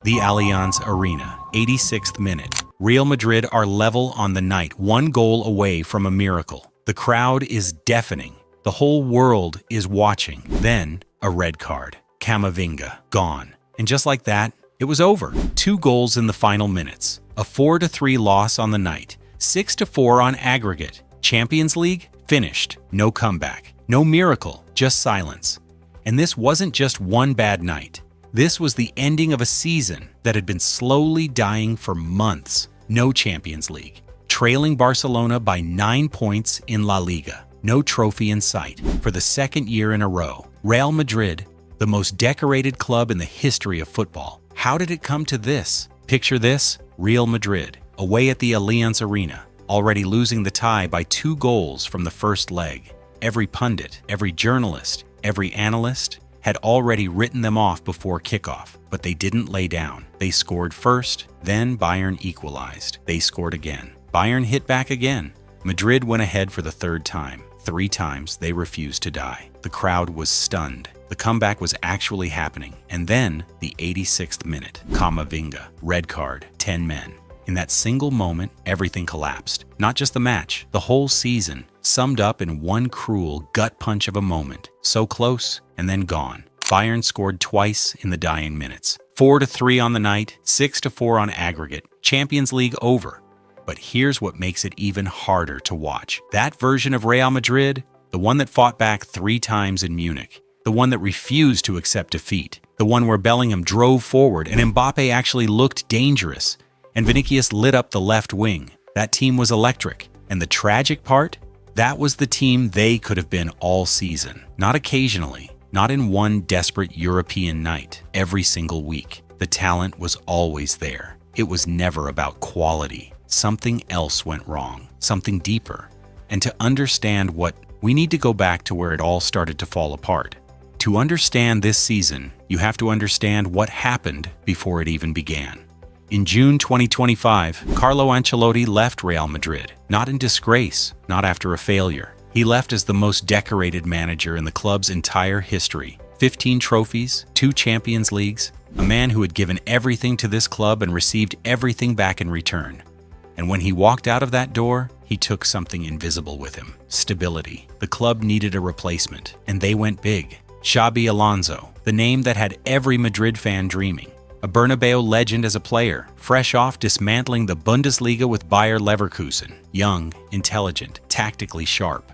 The Allianz Arena, 86th minute. Real Madrid are level on the night, one goal away from a miracle. The crowd is deafening. The whole world is watching. Then, a red card. Camavinga, gone. And just like that, it was over. 2 goals in the final minutes. A 4-3 loss on the night. 6-4 on aggregate. Champions League? Finished. No comeback. No miracle. Just silence. And this wasn't just one bad night. This was the ending of a season that had been slowly dying for months. No Champions League. Trailing Barcelona by 9 points in La Liga. No trophy in sight. For the second year in a row. Real Madrid, the most decorated club in the history of football. How did it come to this? Picture this, Real Madrid, away at the Allianz Arena, already losing the tie by 2 goals from the first leg. Every pundit, every journalist, every analyst had already written them off before kickoff, but they didn't lay down. They scored first, then Bayern equalized. They scored again. Bayern hit back again. Madrid went ahead for the 3rd time. 3 times they refused to die. The crowd was stunned. The comeback was actually happening. And then, the 86th minute. Camavinga, red card, 10 men. In that single moment, everything collapsed. Not just the match, the whole season, summed up in one cruel gut punch of a moment. So close, and then gone. Bayern scored twice in the dying minutes. 4-3 on the night, 6-4 on aggregate. Champions League over. But here's what makes it even harder to watch. That version of Real Madrid, the one that fought back 3 times in Munich, the one that refused to accept defeat, the one where Bellingham drove forward and Mbappe actually looked dangerous, and Vinicius lit up the left wing. That team was electric. And the tragic part? That was the team they could have been all season. Not occasionally, not in one desperate European night, every single week. The talent was always there. It was never about quality. Something else went wrong, something deeper. And to understand what, we need to go back to where it all started to fall apart. To understand this season, you have to understand what happened before it even began. In June 2025, Carlo Ancelotti left Real Madrid, not in disgrace, not after a failure. He left as the most decorated manager in the club's entire history. 15 trophies, 2 Champions Leagues, a man who had given everything to this club and received everything back in return. And when he walked out of that door, he took something invisible with him. Stability. The club needed a replacement, and they went big. Xabi Alonso, the name that had every Madrid fan dreaming. A Bernabeu legend as a player, fresh off dismantling the Bundesliga with Bayer Leverkusen. Young, intelligent, tactically sharp.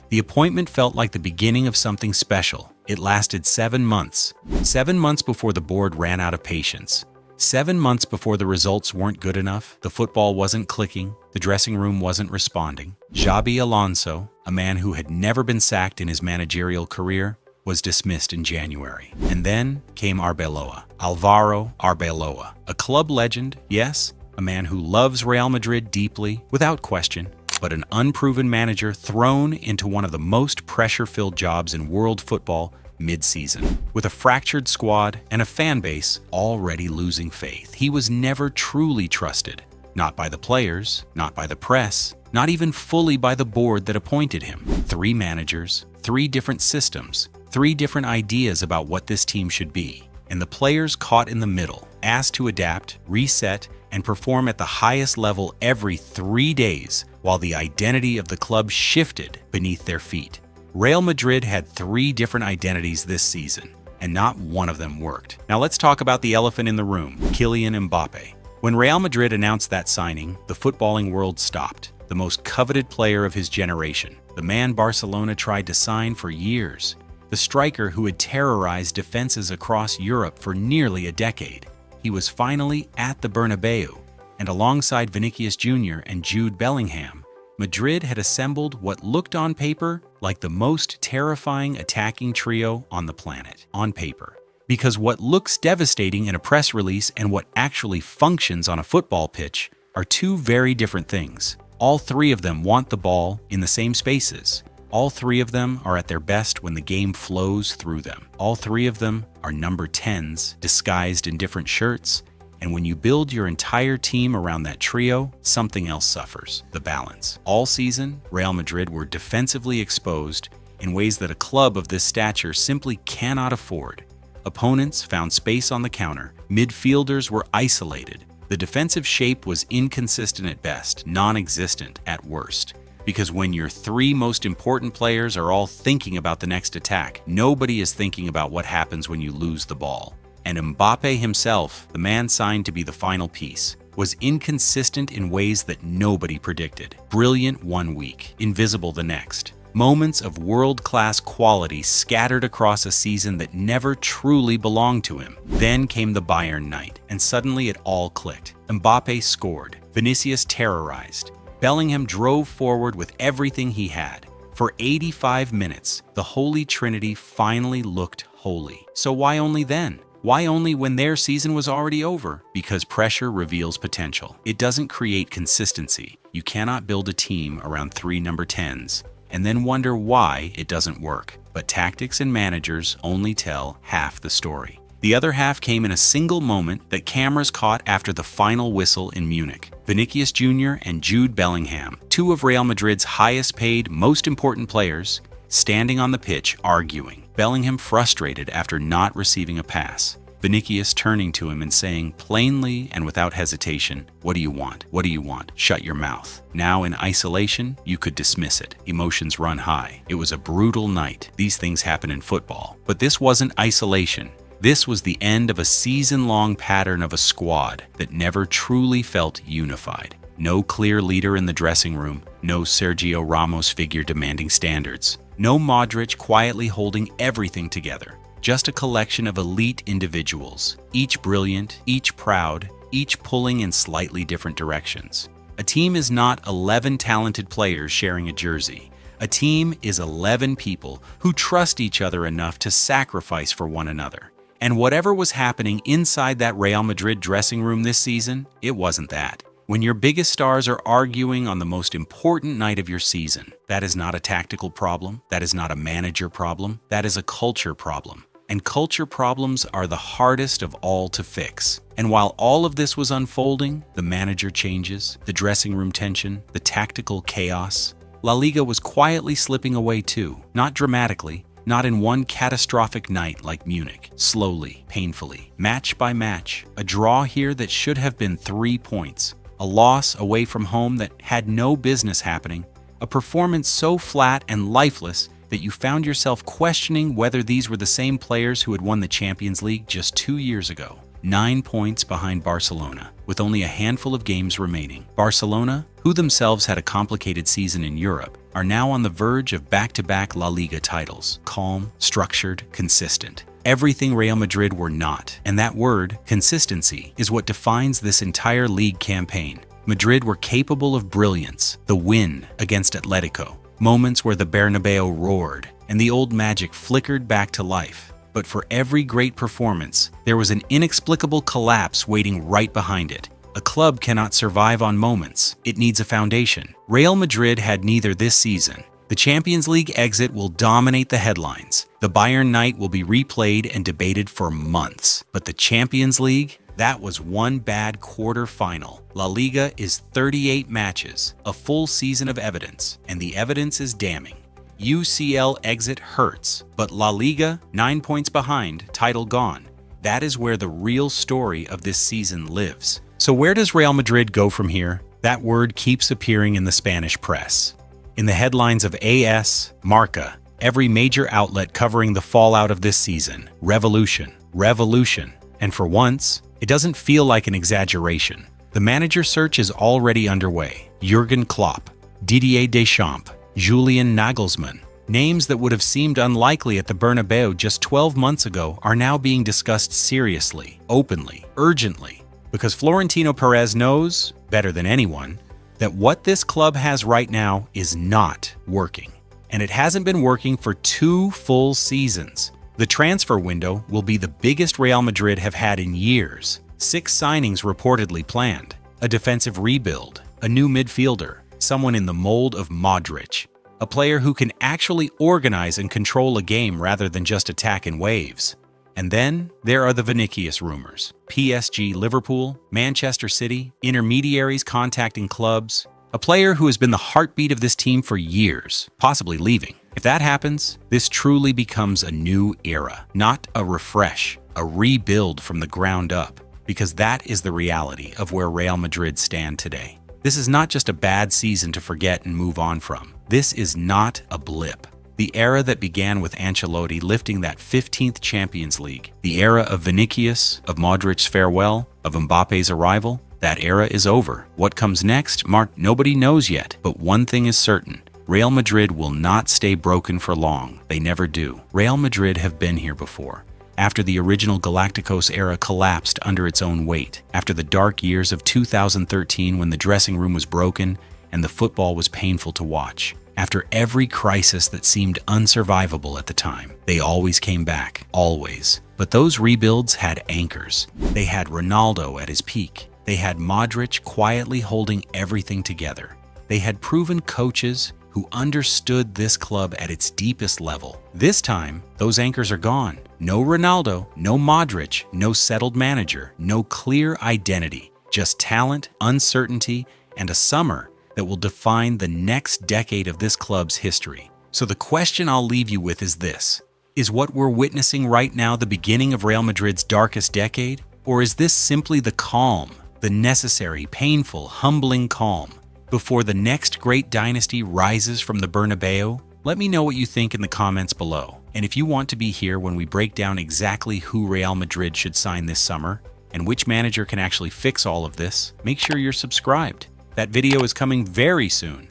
The appointment felt like the beginning of something special. It lasted 7 months. 7 months before the board ran out of patience. 7 months before the results weren't good enough, the football wasn't clicking, the dressing room wasn't responding. Xabi Alonso, a man who had never been sacked in his managerial career, was dismissed in January. And then came Arbeloa, Alvaro Arbeloa, a club legend, yes, a man who loves Real Madrid deeply, without question, but an unproven manager thrown into one of the most pressure-filled jobs in world football mid-season. With a fractured squad and a fan base already losing faith, he was never truly trusted. Not by the players, not by the press, not even fully by the board that appointed him. 3 managers, 3 different systems, 3 different ideas about what this team should be. And the players caught in the middle, asked to adapt, reset, and perform at the highest level every 3 days, while the identity of the club shifted beneath their feet. Real Madrid had 3 different identities this season, and not one of them worked. Now let's talk about the elephant in the room, Kylian Mbappé. When Real Madrid announced that signing, the footballing world stopped. The most coveted player of his generation, the man Barcelona tried to sign for years, the striker who had terrorized defenses across Europe for nearly a decade. He was finally at the Bernabeu, and alongside Vinícius Jr. and Jude Bellingham, Madrid had assembled what looked on paper like the most terrifying attacking trio on the planet. On paper. Because what looks devastating in a press release and what actually functions on a football pitch are 2 very different things. All 3 of them want the ball in the same spaces. All 3 of them are at their best when the game flows through them. All 3 of them are number 10s, disguised in different shirts, and when you build your entire team around that trio, something else suffers: the balance. All season, Real Madrid were defensively exposed in ways that a club of this stature simply cannot afford. Opponents found space on the counter. Midfielders were isolated. The defensive shape was inconsistent at best, non-existent at worst. Because when your three most important players are all thinking about the next attack, nobody is thinking about what happens when you lose the ball. And Mbappe himself, the man signed to be the final piece, was inconsistent in ways that nobody predicted. Brilliant one week, invisible the next. Moments of world-class quality scattered across a season that never truly belonged to him. Then came the Bayern night, and suddenly it all clicked. Mbappe scored. Vinicius terrorized. Bellingham drove forward with everything he had. For 85 minutes, the Holy Trinity finally looked holy. So why only then? Why only when their season was already over? Because pressure reveals potential. It doesn't create consistency. You cannot build a team around three number 10s and then wonder why it doesn't work. But tactics and managers only tell half the story. The other half came in a single moment that cameras caught after the final whistle in Munich. Vinícius Jr. and Jude Bellingham, two of Real Madrid's highest paid, most important players, standing on the pitch arguing. Bellingham frustrated after not receiving a pass. Vinicius turning to him and saying plainly and without hesitation, "What do you want? What do you want? Shut your mouth." Now in isolation, you could dismiss it. Emotions run high. It was a brutal night. These things happen in football. But this wasn't isolation. This was the end of a season-long pattern of a squad that never truly felt unified. No clear leader in the dressing room, no Sergio Ramos figure demanding standards, no Modric quietly holding everything together. Just a collection of elite individuals, each brilliant, each proud, each pulling in slightly different directions. A team is not 11 talented players sharing a jersey. A team is 11 people who trust each other enough to sacrifice for one another. And whatever was happening inside that Real Madrid dressing room this season, it wasn't that. When your biggest stars are arguing on the most important night of your season, that is not a tactical problem, that is not a manager problem, that is a culture problem. And culture problems are the hardest of all to fix. And while all of this was unfolding, the manager changes, the dressing room tension, the tactical chaos, La Liga was quietly slipping away too, not dramatically, not in one catastrophic night like Munich, slowly, painfully, match by match, a draw here that should have been 3 points, a loss away from home that had no business happening, a performance so flat and lifeless that you found yourself questioning whether these were the same players who had won the Champions League just 2 years ago. 9 points behind Barcelona, with only a handful of games remaining. Barcelona, who themselves had a complicated season in Europe, are now on the verge of back-to-back La Liga titles. Calm, structured, consistent. Everything Real Madrid were not, and that word, consistency, is what defines this entire league campaign. Madrid were capable of brilliance, the win against Atletico, moments where the Bernabeu roared and the old magic flickered back to life. But for every great performance, there was an inexplicable collapse waiting right behind it. A club cannot survive on moments. It needs a foundation. Real Madrid had neither this season. The Champions League exit will dominate the headlines. The Bayern night will be replayed and debated for months. But the Champions League? That was one bad quarter-final. La Liga is 38 matches, a full season of evidence, and the evidence is damning. UCL exit hurts, but La Liga, 9 points behind, title gone. That is where the real story of this season lives. So where does Real Madrid go from here? That word keeps appearing in the Spanish press. In the headlines of AS, Marca, every major outlet covering the fallout of this season. Revolution, revolution. And for once, it doesn't feel like an exaggeration. The manager search is already underway. Jurgen Klopp, Didier Deschamps, Julian Nagelsmann. Names that would have seemed unlikely at the Bernabeu just 12 months ago are now being discussed seriously, openly, urgently. Because Florentino Perez knows, better than anyone, that what this club has right now is not working. And it hasn't been working for 2 full seasons. The transfer window will be the biggest Real Madrid have had in years. 6 signings reportedly planned. A defensive rebuild, a new midfielder, someone in the mold of Modric, a player who can actually organize and control a game rather than just attack in waves. And then there are the Vinicius rumors. PSG, Liverpool, Manchester City, intermediaries contacting clubs, A player who has been the heartbeat of this team for years, possibly leaving. If that happens, this truly becomes a new era, not a refresh, a rebuild from the ground up, because that is the reality of where Real Madrid stand today. This is not just a bad season to forget and move on from. This is not a blip. The era that began with Ancelotti lifting that 15th Champions League, the era of Vinicius, of Modric's farewell, of Mbappe's arrival, that era is over. What comes next, Mark, nobody knows yet. But one thing is certain. Real Madrid will not stay broken for long. They never do. Real Madrid have been here before. After the original Galacticos era collapsed under its own weight, after the dark years of 2013 when the dressing room was broken and the football was painful to watch, after every crisis that seemed unsurvivable at the time, they always came back, always. But those rebuilds had anchors. They had Ronaldo at his peak. They had Modric quietly holding everything together. They had proven coaches who understood this club at its deepest level. This time, those anchors are gone. No Ronaldo, no Modric, no settled manager, no clear identity, just talent, uncertainty, and a summer that will define the next decade of this club's history. So the question I'll leave you with is this. Is what we're witnessing right now the beginning of Real Madrid's darkest decade? Or is this simply the calm, the necessary, painful, humbling calm before the next great dynasty rises from the Bernabeu? Let me know what you think in the comments below. And if you want to be here when we break down exactly who Real Madrid should sign this summer and which manager can actually fix all of this, make sure you're subscribed. That video is coming very soon.